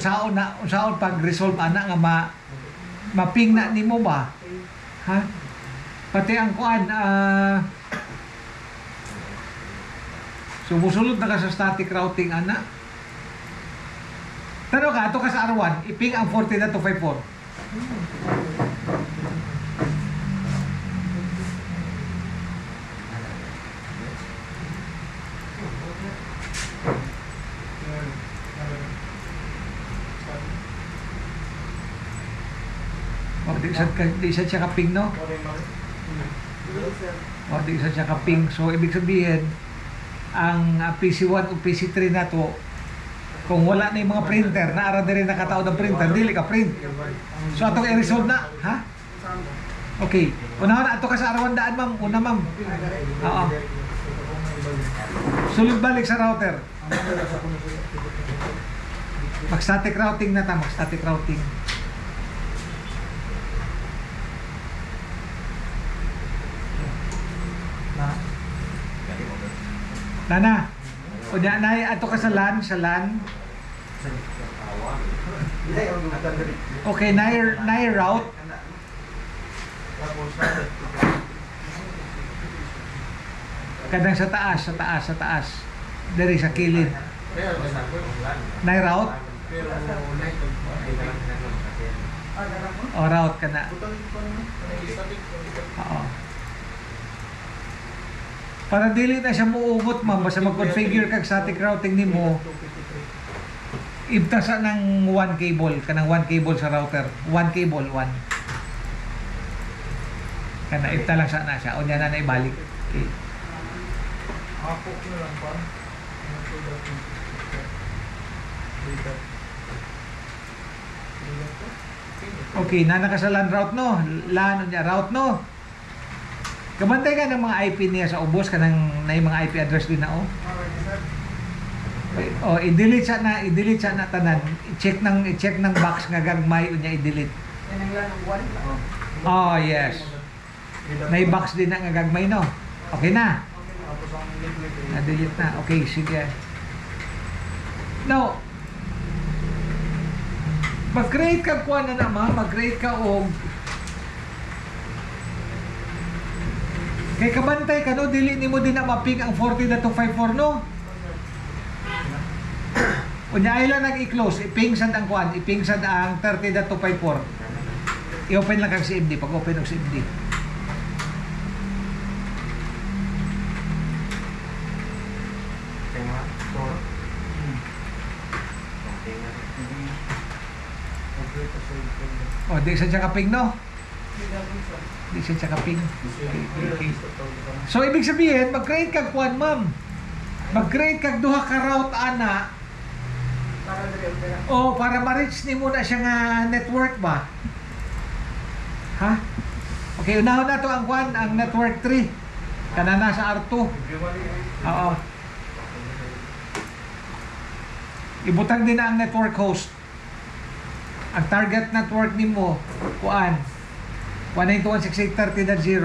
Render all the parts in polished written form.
Saon pag-resolve ana nga maping na nimo ba? Ha? Pati ang kuan sumusulod na ka sa static routing ana. Pero ka ato ka sa R1, iping ang 40.254. Di siya kaping, no? Di siya kaping. So, ibig sabihin, ang PC1 o PC3 na to, kung wala na yung mga printer, naara din rin nakatao ng printer, dili ka print. So, atong i-resolve na. Ha? Okay. Unahan na, ato ka sa R1 daan, ma'am. Una, ma'am. Oo. Sulod balik sa router. Mag-static routing na ta, mag-static routing. Nana, unya na ato ka sa LAN, Okay, na route. Kadang sa taas. Dari sa kilid. Na route. O route ka na. Oo. Para dili na siya muugot, ma'am, basta mag-configure kag static routing nimo. Ibtasa ng 1 cable, kanang 1 cable sa router. 1 cable, 1. Kana ibta lang sana siya, unya na ibalik. Okay. Okay, nana ka sa LAN route, no? LAN unya route, no? Kamantay ka ng mga IP niya sa ubos, kanang na yung mga IP address din na, oh. O, i-delete siya na tanan. I-check ng box nga gagmay unya i-delete. Oh, yes. May box din na nga gagmay, no. Okay na. Na-delete na. Okay, sige. Now, mag-create ka kuha na naman, mag-create ka og kay kabantay ka, no, dili nimo din na maping ang 40.254, no? Unya ay lang nag-i-close, iping sad ang kuan, iping sad ang 30.254. I-open lang kang CMD, pag open og CMD. O, di sa siya kaping, no? Di siya kaping. Okay. So, ibig sabihin, mag-create kag kuan, ma'am. Mag-create kag duha ka route ana. O, para ma-reach ni mo na siya nga network ba? Ha? Okay, unahon na to ang kuan, ang network 3. Kanana sa R2. Oo. Ibutang din na ang network host. Ang target network nimo kuan 192.168.30.0.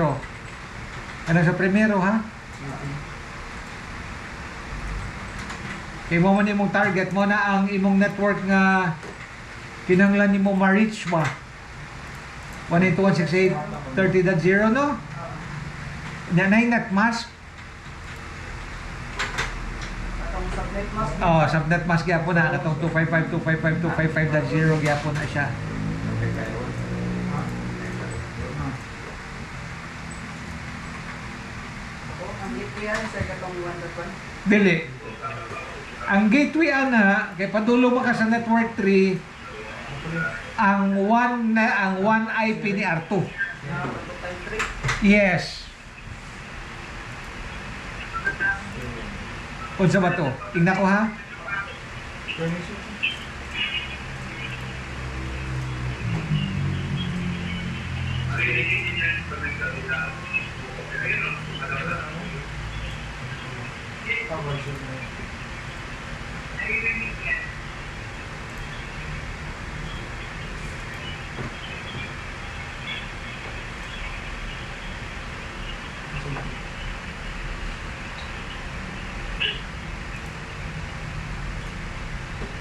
Ano sa primero, ha? Kaya mo man imong target mo na ang imong network nga kinahanglan nimo ma-reach ba? 192.168.30.0, no? Nanay net mask. Oh, subnet mask gyapon na katong 255.255.255.0 gyapon na siya. Dili. Ang gateway ana kay padulo mo ka sa network 3 ang 1 IP ni R2. Yes. Unsa ba to? Tingnan ko, ha.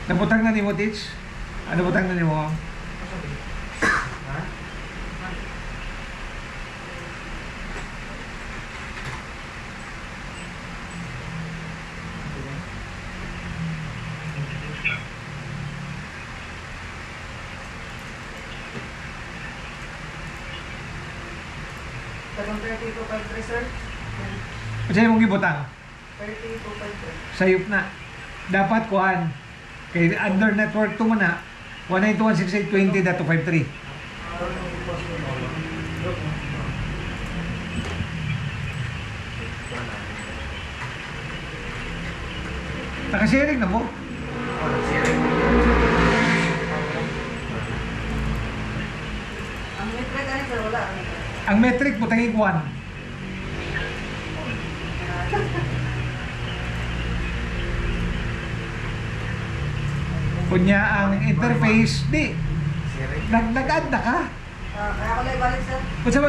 Nabutang na ni mo, Tits? Ano ba tanggalin mo? Ha? Tagang 3253, sir. Kasi mong gibutang. 3253. Sayop na. Dapat kuhan. Kay under network to mo na 192.168.20.253. Nakasharing na mo. Ang metric ano, sir, wala. Ang metric mo tanging 1. Kunya ang interface, di. Nag-add na ka. Kaya ko lang ibalik, sir. Kung sabi,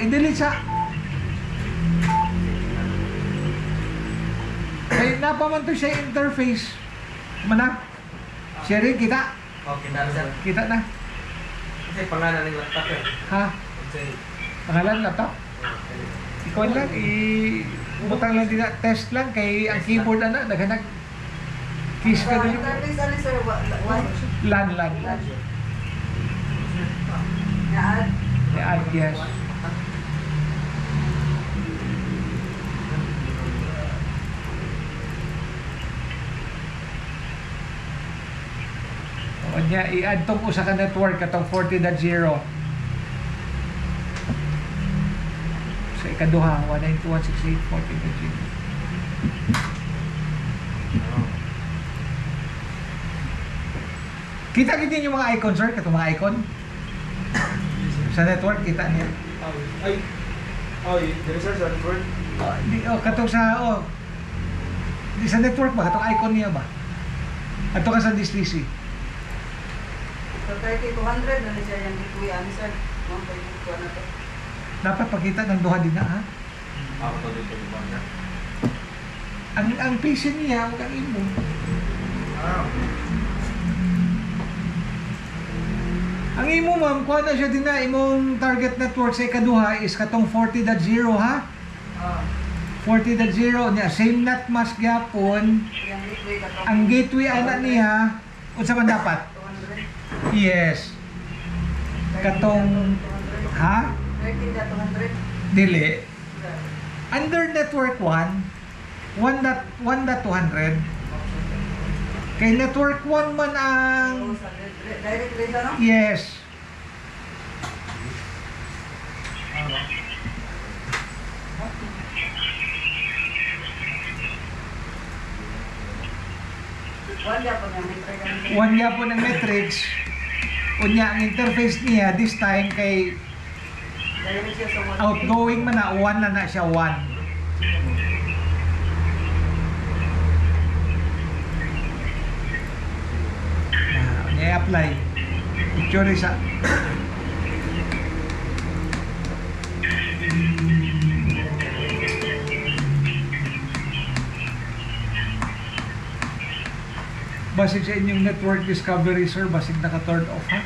i-delete siya. Kaya napaman to siya yung interface. Mana? Sharing, kita. Okay, dahil sir. Kita na. Kasi pangalan ng laptop eh. Ha? Kasi, Pangalan, laptop. Ikaw lang, butang lang din na, test lang, kay ang keyboard na, naghanag. Keys ka Ang din. interface ano, sir, one. LAN. Yan. Add, yes. O niya, i-add tong usa ka network, katong 40.0. So, ikaduha, 192.168.40.0. Kita din yung mga icon, sir, katong mga icon. Sa network, kita niya. ay, dito sir, sa network. Katong sa, di sa network ba? Katong icon niya ba? Ato ka sa DSLC. So, 3200 na siya yung gateway ano, sir. 1.2 na to. Dapat pakita ng duha din na, ha? Ako to dito di ba na? Ang PC niya, huwag ang imo. Ang imo, ma'am, kuha na siya din na imong target network sa ikaduha is katong 40.0, ha? 40.0 niya, same net mask gyapon. Yung gateway ka to. Ang gateway ana niya, unsa man dapat? 200. Yes. Katong, ha? 13.200. Dili. Under network 1, 1.200. Kay network 1 man ang, Directly siya, no? yes. One niya po yung metric ano. One niya po ng metrics. Unya ang interface niya this time kay Direct siya sa one. outgoing man na 1 na siya 1. Niya apply. Picture isa. Basig sa inyong network discovery, sir, basig naka-turn off, ha?